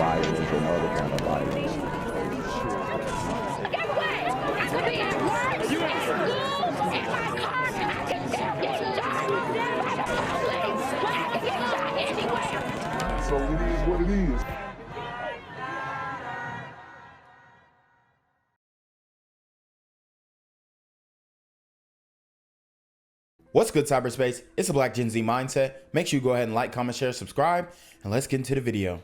violence and other kind of violence. Get away! I could be at work, at school, in my car, I can still get shot by the police. I can get shot anywhere. So it is what it is. What's good, cyberspace? It's a Black Gen Z mindset. Make sure you go ahead and like, comment, share, subscribe, and let's get into the video.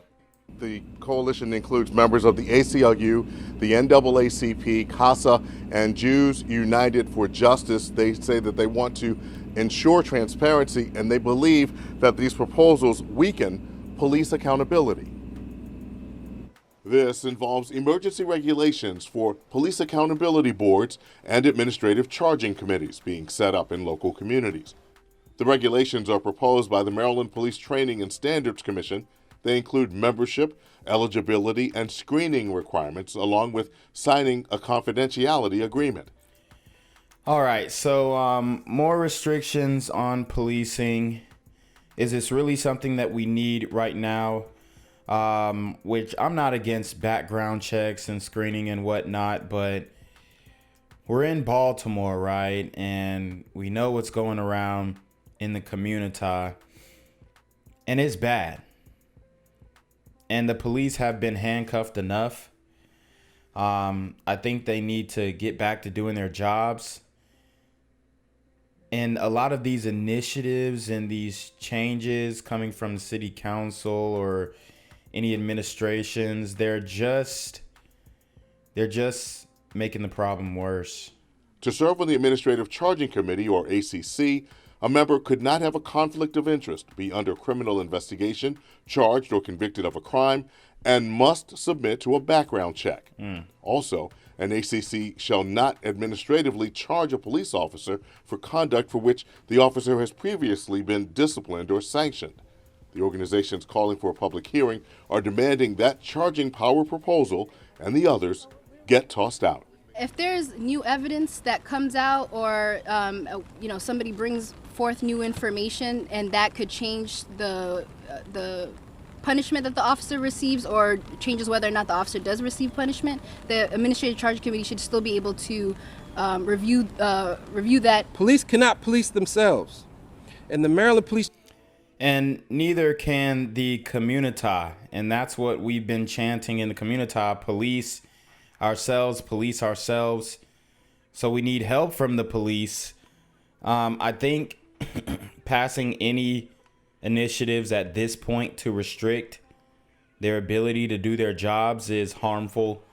The coalition includes members of the ACLU, the NAACP, CASA, and Jews United for Justice. They say that they want to ensure transparency, and they believe that these proposals weaken police accountability. This involves emergency regulations for police accountability boards and administrative charging committees being set up in local communities. The regulations are proposed by the Maryland Police Training and Standards Commission. They include membership, eligibility, and screening requirements, along with signing a confidentiality agreement. All right, so more restrictions on policing. Is this really something that we need right now? Which I'm not against background checks and screening and whatnot, but we're in Baltimore, right? And we know what's going around in the community, and it's bad. And the police have been handcuffed enough. I think they need to get back to doing their jobs. And a lot of these initiatives and these changes coming from the city council or any administrations, they're just making the problem worse. To serve on the Administrative Charging Committee, or ACC, a member could not have a conflict of interest, be under criminal investigation, charged or convicted of a crime, and must submit to a background check. Also, an ACC shall not administratively charge a police officer for conduct for which the officer has previously been disciplined or sanctioned. The organizations calling for a public hearing are demanding that charging power proposal and the others get tossed out. If there's new evidence that comes out, or somebody brings forth new information, and that could change the punishment that the officer receives, or changes whether or not the officer does receive punishment, the Administrative Charge Committee should still be able to review that. Police cannot police themselves, and the Maryland Police. And neither can the community. And that's what we've been chanting in the community. Police ourselves. So we need help from the police. I think passing any initiatives at this point to restrict their ability to do their jobs is harmful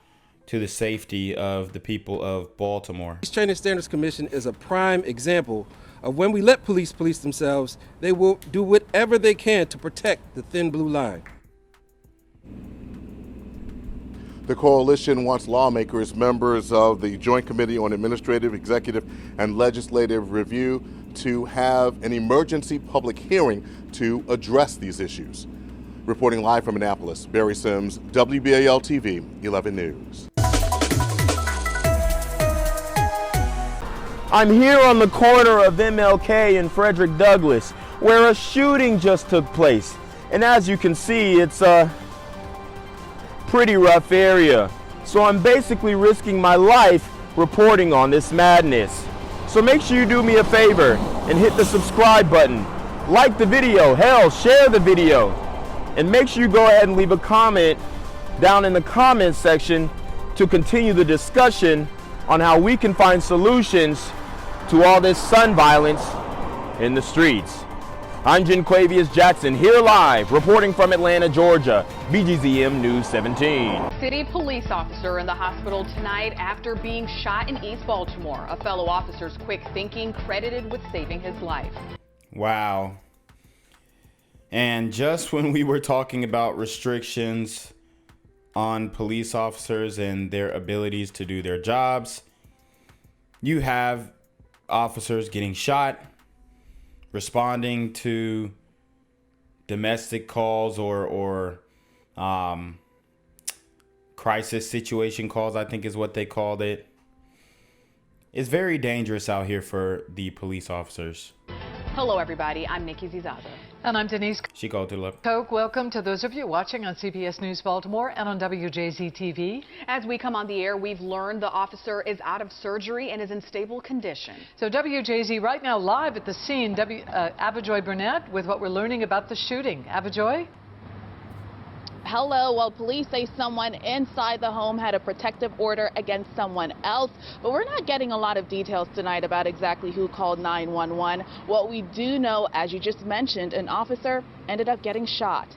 to the safety of the people of Baltimore. The Training Standards Commission is a prime example of when we let police police themselves, they will do whatever they can to protect the thin blue line. The coalition wants lawmakers, members of the Joint Committee on Administrative, Executive, and Legislative Review to have an emergency public hearing to address these issues. Reporting live from Annapolis, Barry Sims, WBAL-TV 11 News. I'm here on the corner of MLK and Frederick Douglass, where a shooting just took place. And as you can see, it's a pretty rough area. So I'm basically risking my life reporting on this madness. So make sure you do me a favor and hit the subscribe button. Like the video, hell, share the video. And make sure you go ahead and leave a comment down in the comments section to continue the discussion on how we can find solutions to all this son violence in the streets. I'm Jenquavius Jackson, here live, reporting from Atlanta, Georgia, BGZM News 17. City police officer in the hospital tonight after being shot in East Baltimore. A fellow officer's quick thinking credited with saving his life. Wow. And just when we were talking about restrictions on police officers and their abilities to do their jobs, you have officers getting shot, responding to domestic calls or crisis situation calls, I think is what they called it. It's very dangerous out here for the police officers. Hello, everybody. I'm Nikki Zizaza. And I'm Denise She called to look. Koch. Welcome to those of you watching on CBS News Baltimore and on WJZ TV. As we come on the air, we've learned the officer is out of surgery and is in stable condition. So WJZ right now live at the scene, Abijoy Burnett with what we're learning about the shooting. Abijoy? Hello. Well, police say someone inside the home had a protective order against someone else, but we're not getting a lot of details tonight about exactly who called 911. What we do know, as you just mentioned, an officer ended up getting shot.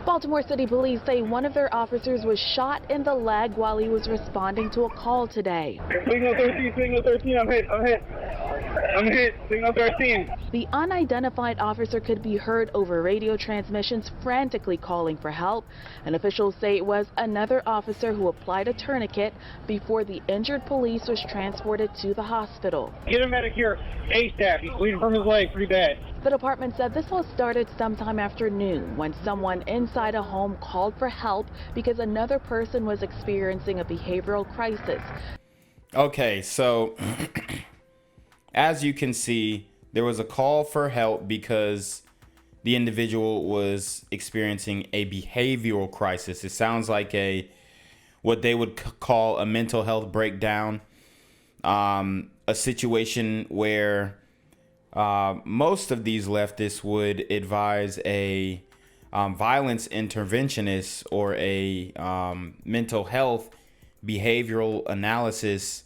Baltimore City Police say one of their officers was shot in the leg while he was responding to a call today. Signal 13, I'm hit, signal 13. The unidentified officer could be heard over radio transmissions frantically calling for help, and officials say it was another officer who applied a tourniquet before the injured police was transported to the hospital. Get a medic here ASAP, he's bleeding from his leg pretty bad. The department said this all started sometime after noon when someone inside a home called for help because another person was experiencing a behavioral crisis. Okay, so as you can see, there was a call for help because the individual was experiencing a behavioral crisis. It sounds like what they would call a mental health breakdown, a situation where most of these leftists would advise a violence interventionist or a mental health behavioral analysis,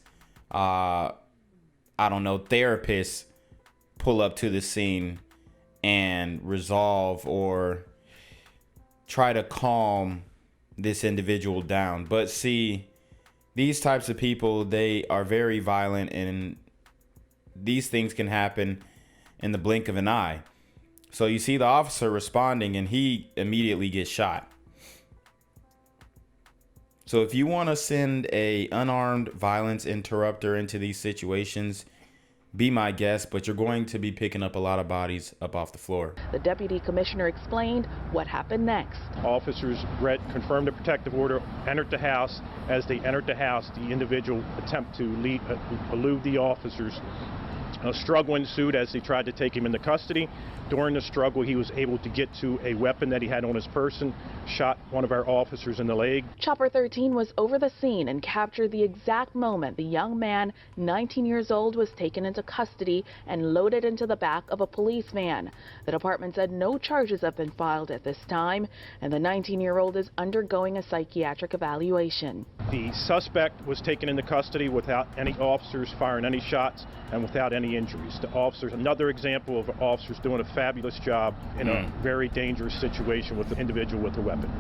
therapist pull up to the scene and resolve or try to calm this individual down. But see, these types of people, they are very violent, and these things can happen in the blink of an eye. So you see the officer responding and he immediately gets shot. So if you want to send a unarmed violence interrupter into these situations, be my guest, but you're going to be picking up a lot of bodies up off the floor. The deputy commissioner explained what happened next. Officers read, confirmed the protective order, entered the house. As they entered the house, the individual attempted to elude the officers. A struggle ensued as they tried to take him into custody. During the struggle, he was able to get to a weapon that he had on his person, shot one of our officers in the leg. Chopper 13 was over the scene and captured the exact moment the young man, 19 years old, was taken into custody and loaded into the back of a police van. The department said no charges have been filed at this time, and the 19-year-old is undergoing a psychiatric evaluation. The suspect was taken into custody without any officers firing any shots and without any injuries. The officers, another example of officers doing a fabulous job in a very dangerous situation with the individual with a weapon.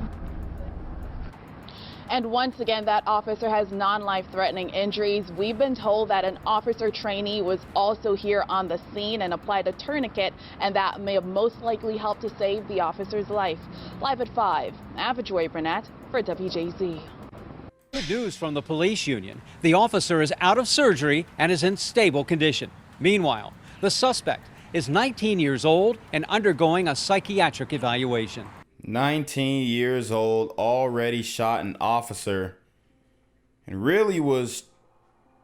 And once again, that officer has non-life-threatening injuries. We've been told that an officer trainee was also here on the scene and applied a tourniquet, and that may have most likely helped to save the officer's life. Live at 5, Abijoy Burnett for WJZ. Good news from the police union. The officer is out of surgery and is in stable condition. Meanwhile, the suspect is 19 years old and undergoing a psychiatric evaluation. 19 years old, already shot an officer, and really was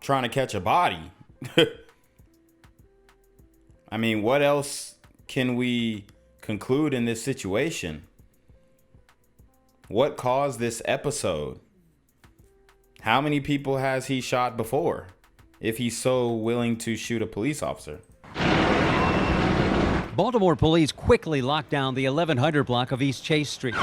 trying to catch a body. I mean, what else can we conclude in this situation? What caused this episode? How many people has he shot before, if he's so willing to shoot a police officer? Baltimore police quickly locked down the 1100 block of East Chase Street,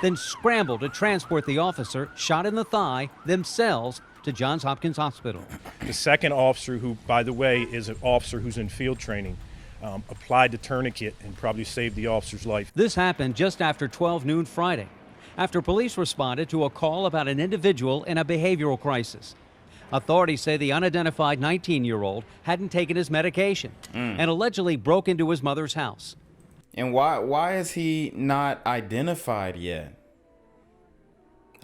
then scrambled to transport the officer shot in the thigh themselves to Johns Hopkins Hospital. The second officer, who, by the way, is an officer who's in field training, applied the tourniquet and probably saved the officer's life. This happened just after 12 noon Friday, after police responded to a call about an individual in a behavioral crisis. Authorities say the unidentified 19-year-old hadn't taken his medication and allegedly broke into his mother's house. And why is he not identified yet?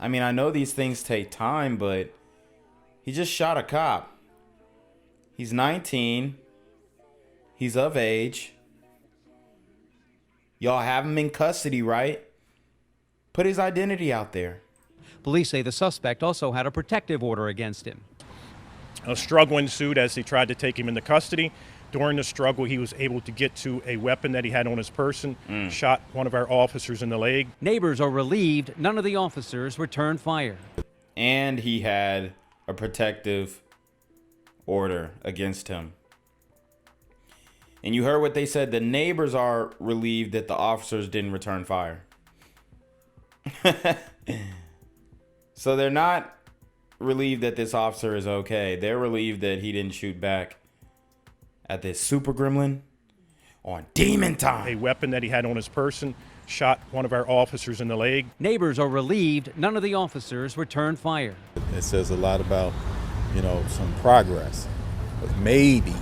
I mean, I know these things take time, but he just shot a cop. He's 19. He's of age. Y'all have him in custody, right? Put his identity out there. Police say the suspect also had a protective order against him. A struggle ensued as they tried to take him into custody. During the struggle, he was able to get to a weapon that he had on his person, shot one of our officers in the leg. Neighbors are relieved none of the officers returned fire. And he had a protective order against him. And you heard what they said. The neighbors are relieved that the officers didn't return fire. So they're not relieved that this officer is okay. They're relieved that he didn't shoot back at this super gremlin on demon time. A weapon that he had on his person, shot one of our officers in the leg. Neighbors are relieved none of the officers returned fire. It says a lot about, some progress. But maybe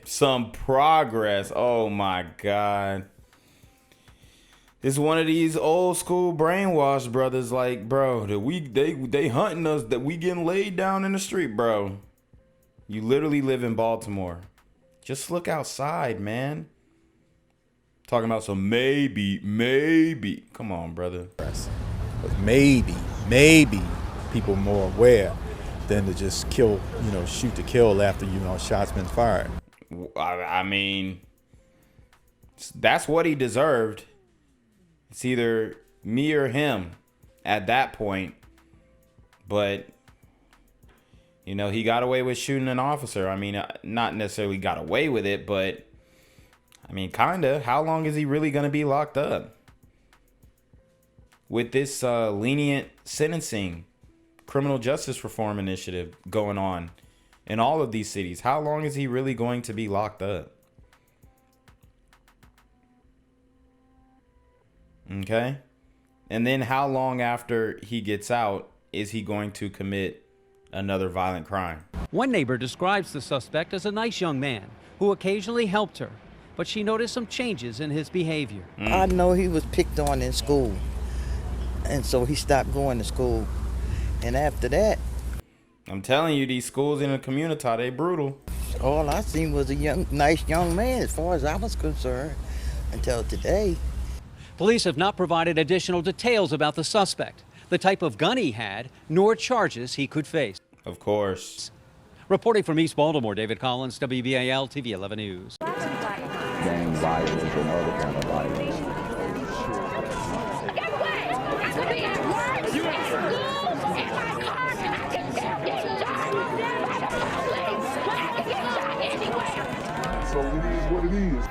some progress. Oh my God. This is one of these old school brainwashed brothers. Like, bro, they hunting us, that we getting laid down in the street, bro. You literally live in Baltimore. Just look outside, man. Talking about some maybe. Come on, brother. But maybe people more aware than to just kill, shoot to kill after, shots been fired. I mean, that's what he deserved. It's either me or him at that point. But, he got away with shooting an officer. I mean, not necessarily got away with it, but, I mean, kind of. How long is he really going to be locked up? With this lenient sentencing, criminal justice reform initiative going on in all of these cities, how long is he really going to be locked up? Okay. And then how long after he gets out is he going to commit another violent crime? One neighbor describes the suspect as a nice young man who occasionally helped her, but she noticed some changes in his behavior. I know he was picked on in school, and so he stopped going to school. And after that, I'm telling you, these schools in the community, they brutal. All I seen was a nice young man as far as I was concerned until today. Police have not provided additional details about the suspect, the type of gun he had, nor charges he could face. Of course. Reporting from East Baltimore, David Collins, WBAL TV 11 News. Gang violence and other kind of violence. Get away! I could be at work, in school, in my car, and I can still get shot by the police. I can get shot anywhere. So it is what it is.